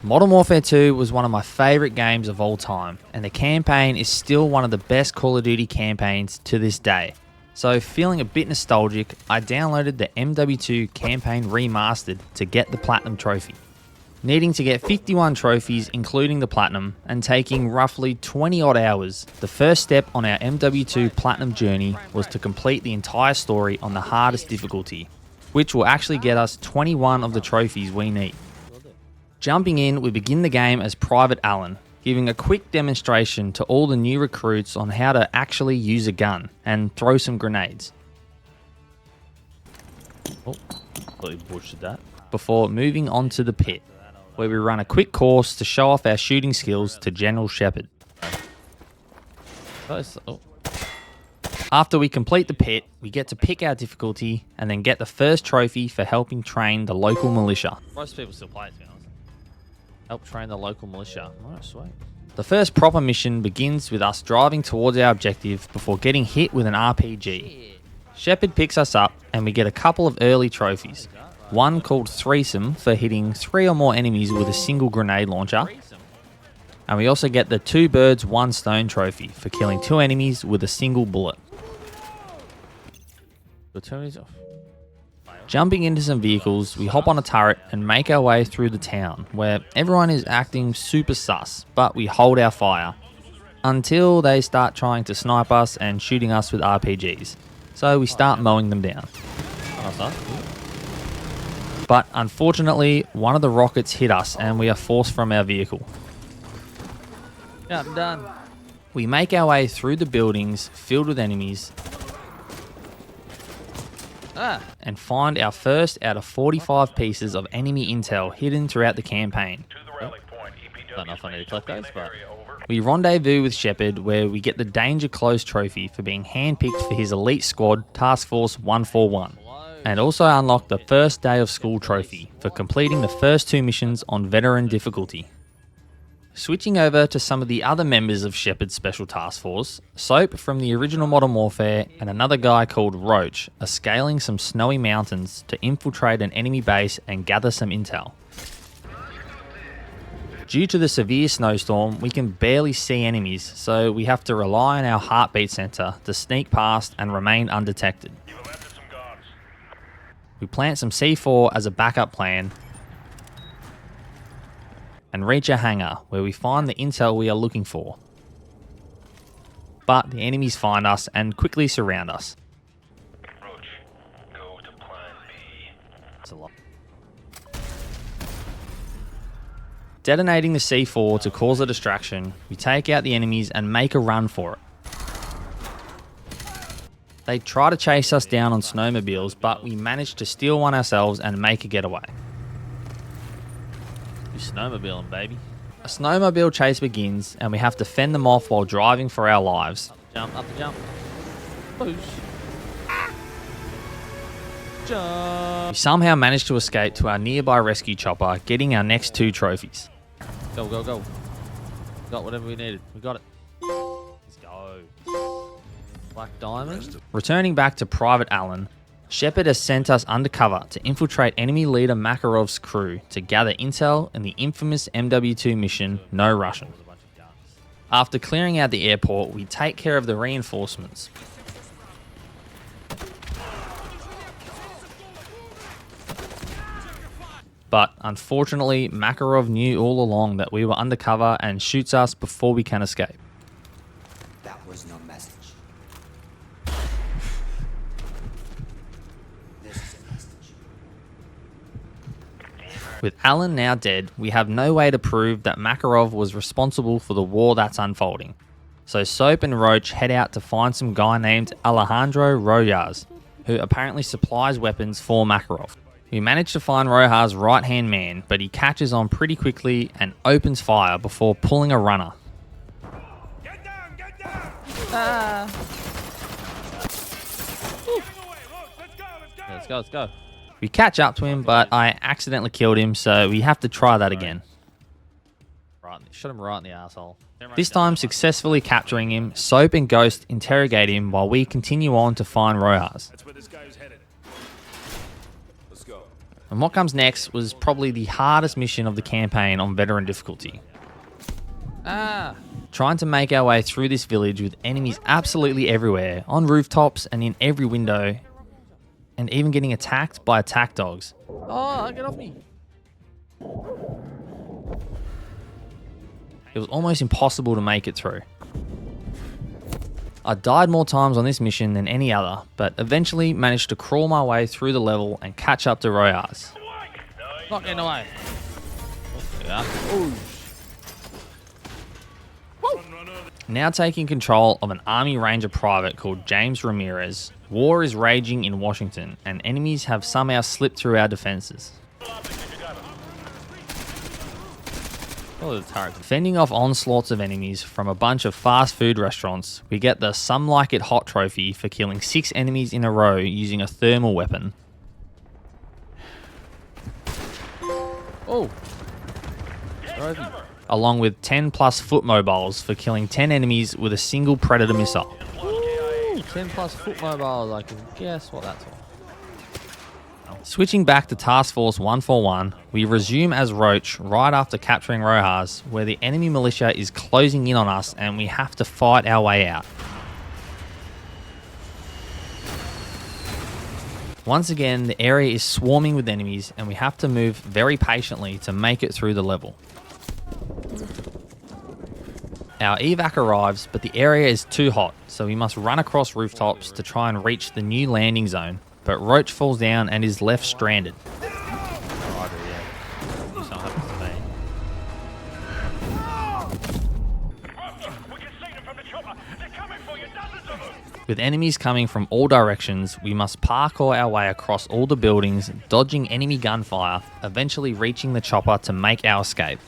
Modern Warfare 2 was one of my favourite games of all time, and the campaign is still one of the best Call of Duty campaigns to this day. So feeling a bit nostalgic, I downloaded the MW2 Campaign Remastered to get the Platinum trophy. Needing to get 51 trophies including the Platinum, and taking roughly 20 odd hours, the first step on our MW2 Platinum journey was to complete the entire story on the hardest difficulty, which will actually get us 21 of the trophies we need. Jumping in, we begin the game as Private Allen, giving a quick demonstration to all the new recruits on how to actually use a gun and throw some grenades. Oh, thought he butchered that. Before moving on to the pit, where we run a quick course to show off our shooting skills to General Shepard. After we complete the pit, we get to pick our difficulty and then get the first trophy for helping train the local militia. Most people still play it, to be honest. Help train the local militia. Oh, sweet. The first proper mission begins with us driving towards our objective before getting hit with an RPG. Shepard picks us up and we get a couple of early trophies. One called Threesome for hitting 3 or more enemies with a single grenade launcher. And we also get the 2 birds 1 stone trophy for killing 2 enemies with a single bullet. Jumping into some vehicles, we hop on a turret and make our way through the town, where everyone is acting super sus, but we hold our fire until they start trying to snipe us and shooting us with RPGs. So we start mowing them down. But unfortunately, one of the rockets hit us and we are forced from our vehicle. Yeah, I'm done. We make our way through the buildings filled with enemies and find our first out of 45 pieces of enemy intel hidden throughout the campaign. Don't know if I need to collect those, but we rendezvous with Shepard, where we get the Danger Close trophy for being handpicked for his elite squad, Task Force 141, and also unlock the first day of school trophy for completing the first 2 missions on veteran difficulty. Switching over to some of the other members of Shepard's Special Task Force, Soap from the original Modern Warfare and another guy called Roach are scaling some snowy mountains to infiltrate an enemy base and gather some intel. Due to the severe snowstorm, we can barely see enemies, so we have to rely on our heartbeat sensor to sneak past and remain undetected. We plant some C4 as a backup plan and reach a hangar where we find the intel we are looking for. But the enemies find us and quickly surround us. Roach, go to plan B. That's a lot. Detonating the C4 to cause a distraction, we take out the enemies and make a run for it. They try to chase us down on snowmobiles, but we manage to steal one ourselves and make a getaway. Snowmobiling, baby. A snowmobile chase begins and we have to fend them off while driving for our lives. Jump, up the jump. Boosh. Jump. We somehow manage to escape to our nearby rescue chopper, getting our next 2 trophies. Go, go, go. Got whatever we needed. We got it. Let's go. Black Diamond. Returning back to Private Allen, Shepard has sent us undercover to infiltrate enemy leader Makarov's crew to gather intel in the infamous MW2 mission, No Russian. After clearing out the airport, we take care of the reinforcements. But unfortunately, Makarov knew all along that we were undercover and shoots us before we can escape. That was no message. With Allen now dead, we have no way to prove that Makarov was responsible for the war that's unfolding. So Soap and Roach head out to find some guy named Alejandro Rojas, who apparently supplies weapons for Makarov. We manage to find Rojas' right-hand man, but he catches on pretty quickly and opens fire before pulling a runner. Get down, get down! Let's go, let's go. We catch up to him, but I accidentally killed him, so we have to try that again. Shot him right in the asshole. This time, successfully capturing him, Soap and Ghost interrogate him while we continue on to find Rojas. That's where this guy is headed. Let's go. And what comes next was probably the hardest mission of the campaign on veteran difficulty. Trying to make our way through this village with enemies absolutely everywhere, on rooftops and in every window, and even getting attacked by attack dogs. Oh, get off me. It was almost impossible to make it through. I died more times on this mission than any other, but eventually managed to crawl my way through the level and catch up to Rojas. Not getting away. Yeah. Now taking control of an Army Ranger private called James Ramirez, war is raging in Washington and enemies have somehow slipped through our defenses. Fending off onslaughts of enemies from a bunch of fast food restaurants, we get the Some Like It Hot trophy for killing 6 enemies in a row using a thermal weapon. Oh! Trophy. Along with 10 plus foot mobiles for killing 10 enemies with a single Predator missile. Ooh, 10 plus foot mobiles, I can guess what that's for. Switching back to Task Force 141, we resume as Roach right after capturing Rojas, where the enemy militia is closing in on us and we have to fight our way out. Once again, the area is swarming with enemies and we have to move very patiently to make it through the level. Our evac arrives, but the area is too hot, so we must run across rooftops to try and reach the new landing zone. But Roach falls down and is left stranded. With enemies coming from all directions, we must parkour our way across all the buildings, dodging enemy gunfire, eventually reaching the chopper to make our escape.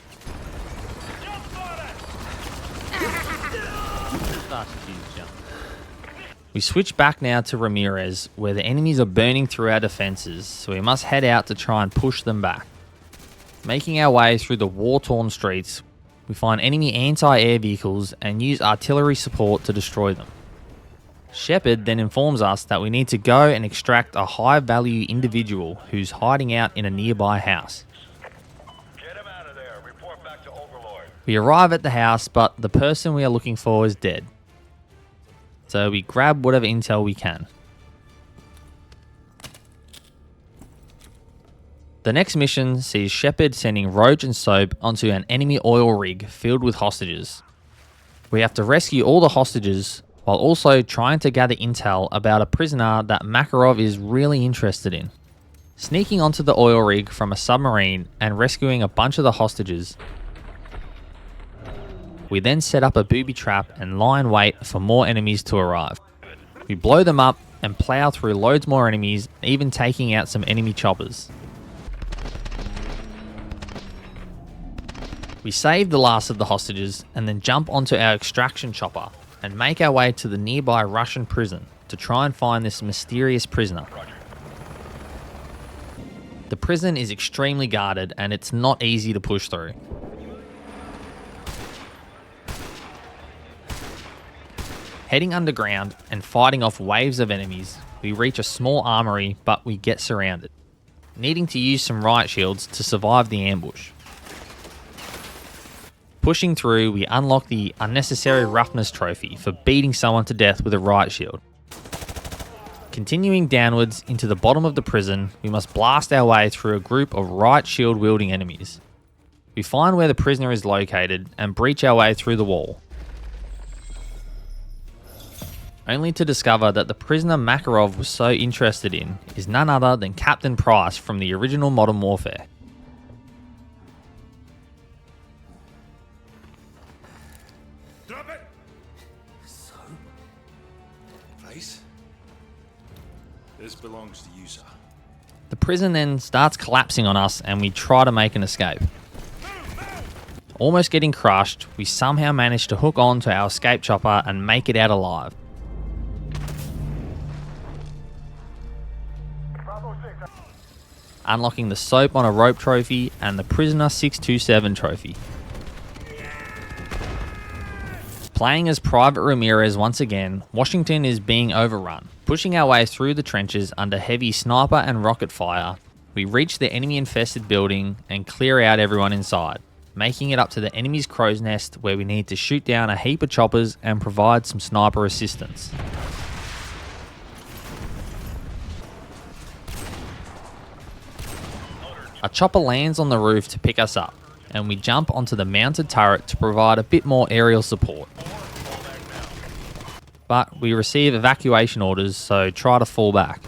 We switch back now to Ramirez, where the enemies are burning through our defenses, so we must head out to try and push them back. Making our way through the war-torn streets, we find enemy anti-air vehicles and use artillery support to destroy them. Shepard then informs us that we need to go and extract a high-value individual who's hiding out in a nearby house. Get him out of there. Report back to Overlord. We arrive at the house, but the person we are looking for is dead. So we grab whatever intel we can. The next mission sees Shepard sending Roach and Soap onto an enemy oil rig filled with hostages. We have to rescue all the hostages while also trying to gather intel about a prisoner that Makarov is really interested in. Sneaking onto the oil rig from a submarine and rescuing a bunch of the hostages, we then set up a booby trap and lie in wait for more enemies to arrive. We blow them up and plow through loads more enemies, even taking out some enemy choppers. We save the last of the hostages and then jump onto our extraction chopper and make our way to the nearby Russian prison to try and find this mysterious prisoner. The prison is extremely guarded and it's not easy to push through. Heading underground and fighting off waves of enemies, we reach a small armory, but we get surrounded, needing to use some riot shields to survive the ambush. Pushing through, we unlock the unnecessary roughness trophy for beating someone to death with a riot shield. Continuing downwards into the bottom of the prison, we must blast our way through a group of riot shield wielding enemies. We find where the prisoner is located and breach our way through the wall, only to discover that the prisoner Makarov was so interested in is none other than Captain Price from the original Modern Warfare. Drop it! So? Place? This belongs to you, sir. The prison then starts collapsing on us and we try to make an escape. Almost getting crushed, we somehow manage to hook on to our escape chopper and make it out alive. Unlocking the Soap on a Rope trophy and the Prisoner 627 trophy. Playing as Private Ramirez once again, Washington is being overrun. Pushing our way through the trenches under heavy sniper and rocket fire, We reach the enemy-infested building and clear out everyone inside, making it up to the enemy's crow's nest where we need to shoot down a heap of choppers and provide some sniper assistance. A chopper lands on the roof to pick us up, and we jump onto the mounted turret to provide a bit more aerial support. But we receive evacuation orders, so try to fall back.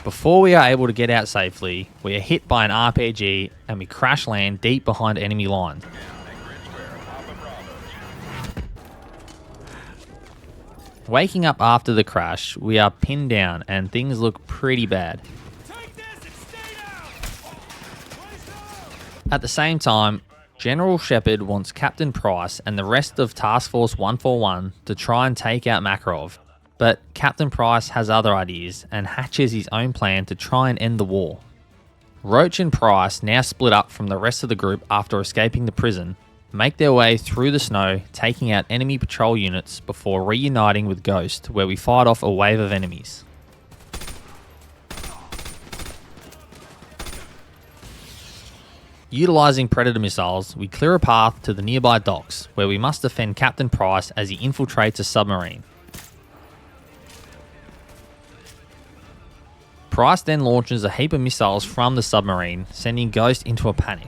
Before we are able to get out safely, we are hit by an RPG and we crash land deep behind enemy lines. Waking up after the crash, we are pinned down and things look pretty bad. At the same time, General Shepard wants Captain Price and the rest of Task Force 141 to try and take out Makarov. But Captain Price has other ideas and hatches his own plan to try and end the war. Roach and Price, now split up from the rest of the group after escaping the prison, make their way through the snow, taking out enemy patrol units before reuniting with Ghost, where we fight off a wave of enemies. Utilising Predator missiles, we clear a path to the nearby docks, where we must defend Captain Price as he infiltrates a submarine. Price then launches a heap of missiles from the submarine, sending Ghost into a panic.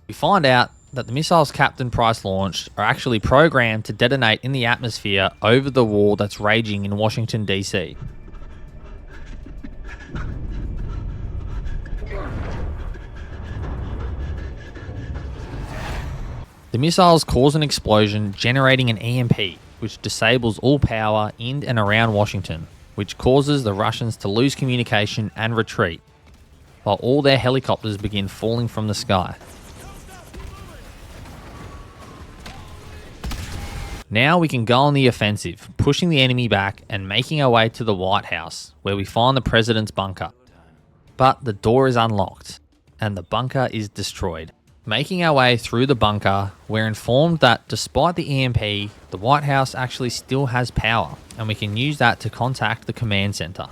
We find out that the missiles Captain Price launched are actually programmed to detonate in the atmosphere over the war that's raging in Washington, DC. The missiles cause an explosion, generating an EMP, which disables all power in and around Washington, which causes the Russians to lose communication and retreat, while all their helicopters begin falling from the sky. Now we can go on the offensive, pushing the enemy back and making our way to the White House, where we find the president's bunker. But the door is unlocked, and the bunker is destroyed. Making our way through the bunker, we're informed that despite the EMP, the White House actually still has power, and we can use that to contact the command center.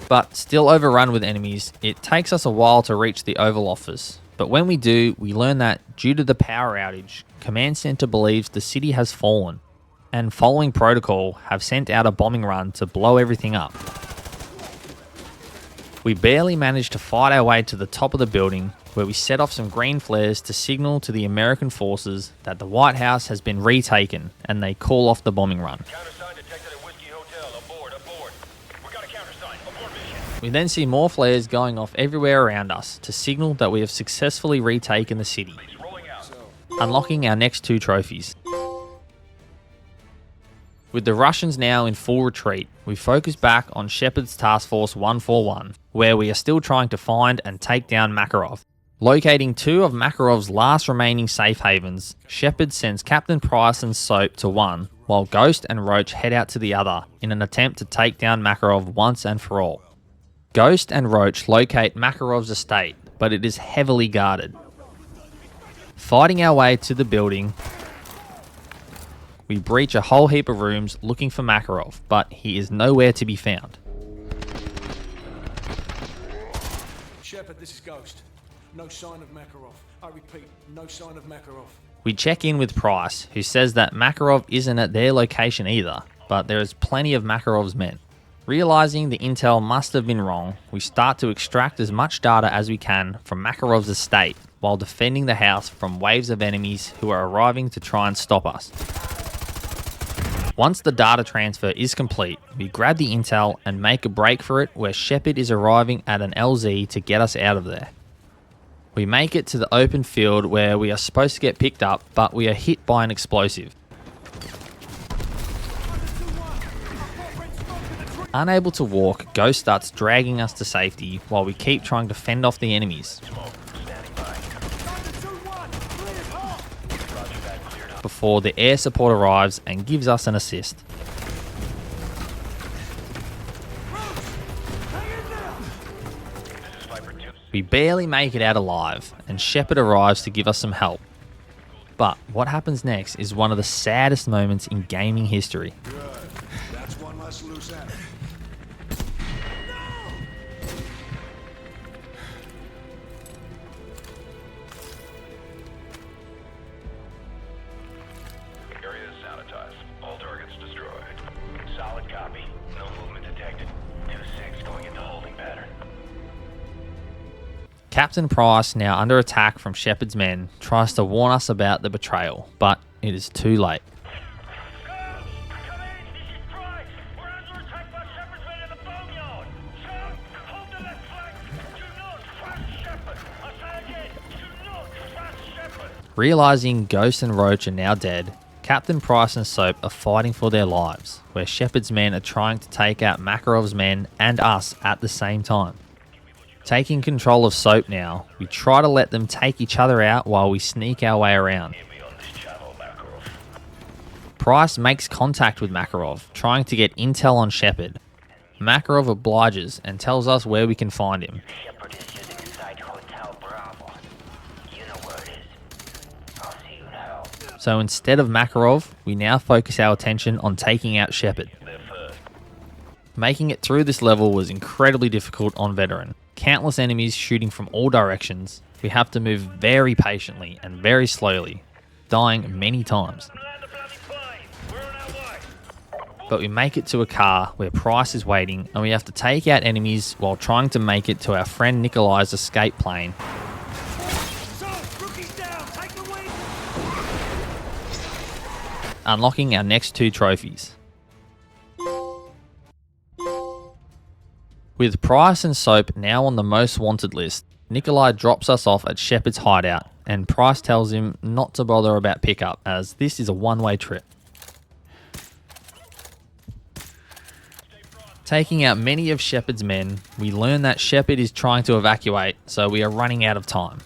But still overrun with enemies, it takes us a while to reach the Oval Office. But when we do, we learn that due to the power outage, command center believes the city has fallen, and following protocol, have sent out a bombing run to blow everything up. We barely managed to fight our way to the top of the building, where we set off some green flares to signal to the American forces that the White House has been retaken, and they call off the bombing run. Countersign detected at Whiskey Hotel. Aboard. We got a countersign. Abort mission. We then see more flares going off everywhere around us to signal that we have successfully retaken the city, Rolling out. unlocking our next 2 trophies. With the Russians now in full retreat, we focus back on Shepard's Task Force 141, where we are still trying to find and take down Makarov. Locating 2 of Makarov's last remaining safe havens, Shepard sends Captain Price and Soap to one, while Ghost and Roach head out to the other in an attempt to take down Makarov once and for all. Ghost and Roach locate Makarov's estate, but it is heavily guarded. Fighting our way to the building, we breach a whole heap of rooms looking for Makarov, but he is nowhere to be found. Shepard, this is Ghost. No sign of Makarov. I repeat, no sign of Makarov. We check in with Price, who says that Makarov isn't at their location either, but there is plenty of Makarov's men. Realizing the intel must have been wrong, we start to extract as much data as we can from Makarov's estate while defending the house from waves of enemies who are arriving to try and stop us. Once the data transfer is complete, we grab the intel and make a break for it where Shepard is arriving at an LZ to get us out of there. We make it to the open field where we are supposed to get picked up, but we are hit by an explosive. Unable to walk, Ghost starts dragging us to safety while we keep trying to fend off the enemies. Before the air support arrives and gives us an assist. We barely make it out alive, and Shepard arrives to give us some help. But what happens next is one of the saddest moments in gaming history. Good. That's one less loose end. Area is sanitized. All targets destroyed. Solid copy. No movement detected. 2-6 going into holding pattern. Captain Price, now under attack from Shepard's men, tries to warn us about the betrayal, but it is too late. Come in! This is Price! We're under attack by Shepard's men in the boneyard! Sir, hold the left flank! Do not trust Shepard! I say again, do not trust Shepard! Realizing Ghost and Roach are now dead, Captain Price and Soap are fighting for their lives, where Shepard's men are trying to take out Makarov's men and us at the same time. Taking control of Soap now, we try to let them take each other out while we sneak our way around. Price makes contact with Makarov, trying to get intel on Shepard. Makarov obliges and tells us where we can find him. Shepard is sitting inside Hotel Bravo. You know where it is. I'll see you now. So instead of Makarov, we now focus our attention on taking out Shepard. Making it through this level was incredibly difficult on Veteran. Countless enemies shooting from all directions. We have to move very patiently and very slowly, dying many times. But we make it to a car where Price is waiting, and we have to take out enemies while trying to make it to our friend Nikolai's escape plane. So, rookie's down. Take the win. Unlocking our next 2 trophies. With Price and Soap now on the most wanted list, Nikolai drops us off at Shepard's hideout, and Price tells him not to bother about pickup, as this is a one-way trip. Taking out many of Shepard's men, we learn that Shepard is trying to evacuate, so we are running out of time.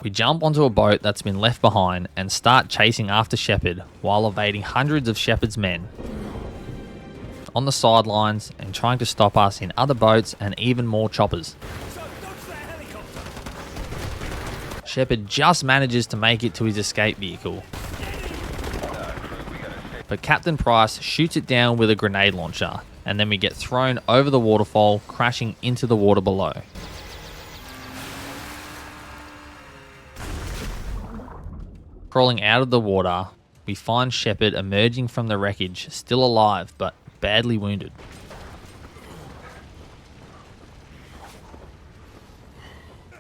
We jump onto a boat that's been left behind and start chasing after Shepard while evading hundreds of Shepard's men on the sidelines and trying to stop us in other boats and even more choppers. So, dodge that helicopter. Shepard just manages to make it to his escape vehicle, but Captain Price shoots it down with a grenade launcher, and then we get thrown over the waterfall, crashing into the water below. Crawling out of the water, we find Shepard emerging from the wreckage, still alive but badly wounded.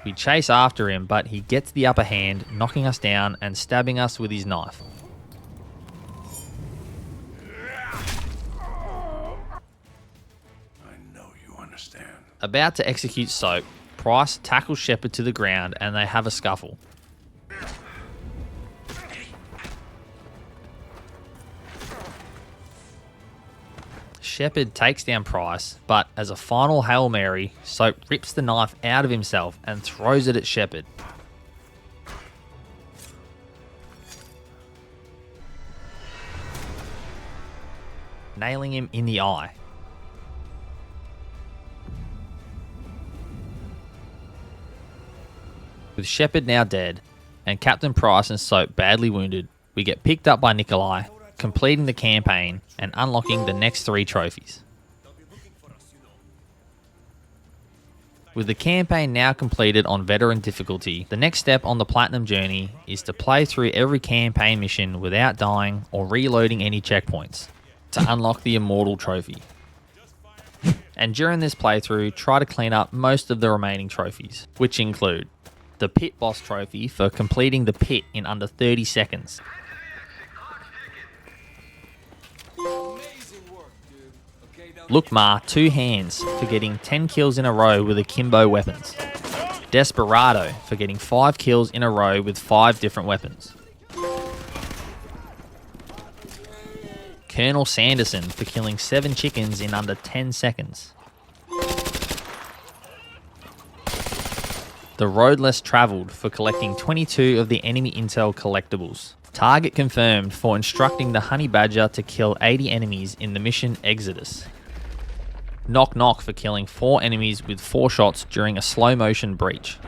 We chase after him, but he gets the upper hand, knocking us down and stabbing us with his knife. I know you understand. About to execute Soap, Price tackles Shepard to the ground and they have a scuffle. Shepard takes down Price, but as a final Hail Mary, Soap rips the knife out of himself and throws it at Shepard. Nailing him in the eye. With Shepard now dead, and Captain Price and Soap badly wounded, we get picked up by Nikolai, completing the campaign and unlocking the next 3 trophies. With the campaign now completed on Veteran difficulty, the next step on the Platinum journey is to play through every campaign mission without dying or reloading any checkpoints to unlock the Immortal trophy. And during this playthrough, try to clean up most of the remaining trophies, which include the Pit Boss trophy for completing the pit in under 30 seconds, Amazing work, dude. Okay, now Lukmar 2 hands for getting 10 kills in a row with akimbo weapons, Desperado for getting 5 kills in a row with 5 different weapons, Colonel Sanderson for killing 7 chickens in under 10 seconds, the Road Less Travelled for collecting 22 of the enemy intel collectibles, Target confirmed for instructing the Honey Badger to kill 80 enemies in the mission Exodus, Knock Knock for killing 4 enemies with 4 shots during a slow motion breach.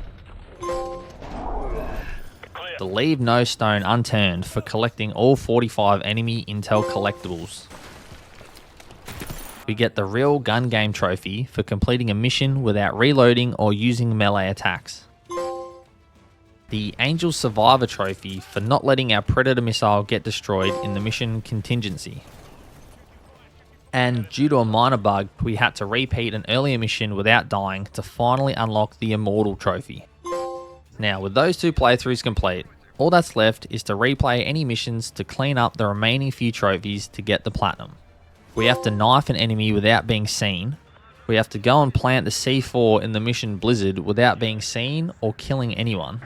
The Leave No Stone Unturned for collecting all 45 enemy intel collectibles. We get the Real Gun Game trophy for completing a mission without reloading or using melee attacks. The Angel Survivor trophy for not letting our Predator missile get destroyed in the mission contingency. And due to a minor bug, we had to repeat an earlier mission without dying to finally unlock the Immortal trophy. Now, with those 2 playthroughs complete, all that's left is to replay any missions to clean up the remaining few trophies to get the Platinum. We have to knife an enemy without being seen. We have to go and plant the C4 in the mission Blizzard without being seen or killing anyone.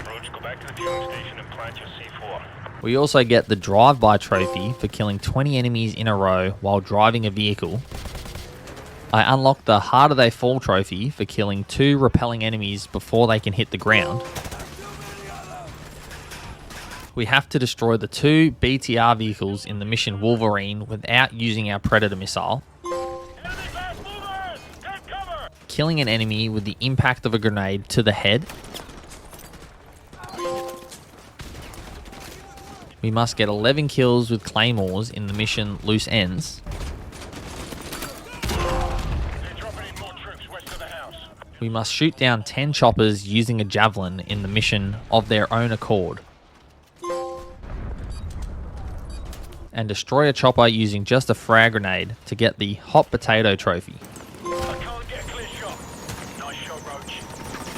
Roach, go back to the fueling station and plant your C4. We also get the Drive-By trophy for killing 20 enemies in a row while driving a vehicle. I unlocked the Harder They Fall trophy for killing 2 repelling enemies before they can hit the ground. We have to destroy the 2 BTR vehicles in the mission Wolverine without using our Predator missile. Enemy fast movers! Take cover! Killing an enemy with the impact of a grenade to the head. We must get 11 kills with claymores in the mission Loose Ends. They're dropping in more troops west of the house. We must shoot down 10 choppers using a javelin in the mission Of Their Own Accord. And destroy a chopper using just a frag grenade to get the Hot Potato trophy. I can't get a clear shot. Nice shot, Roach.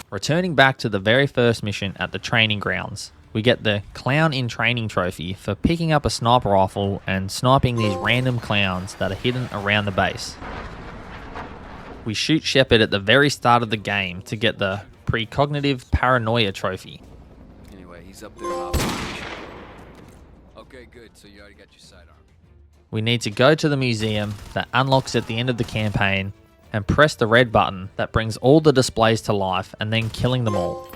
Returning back to the very first mission at the training grounds, we get the Clown in Training trophy for picking up a sniper rifle and sniping these random clowns that are hidden around the base. We shoot Shepard at the very start of the game to get the Precognitive Paranoia trophy. Anyway, he's up there in operation. Okay, good. So you already got your sidearm. We need to go to the museum that unlocks at the end of the campaign and press the red button that brings all the displays to life and then killing them all.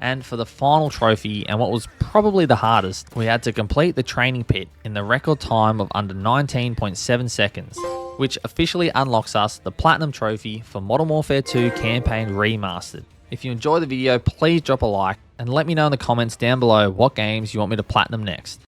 And for the final trophy, and what was probably the hardest, we had to complete the training pit in the record time of under 19.7 seconds, which officially unlocks us the Platinum trophy for Modern Warfare 2 Campaign Remastered. If you enjoy the video, please drop a like and let me know in the comments down below what games you want me to Platinum next.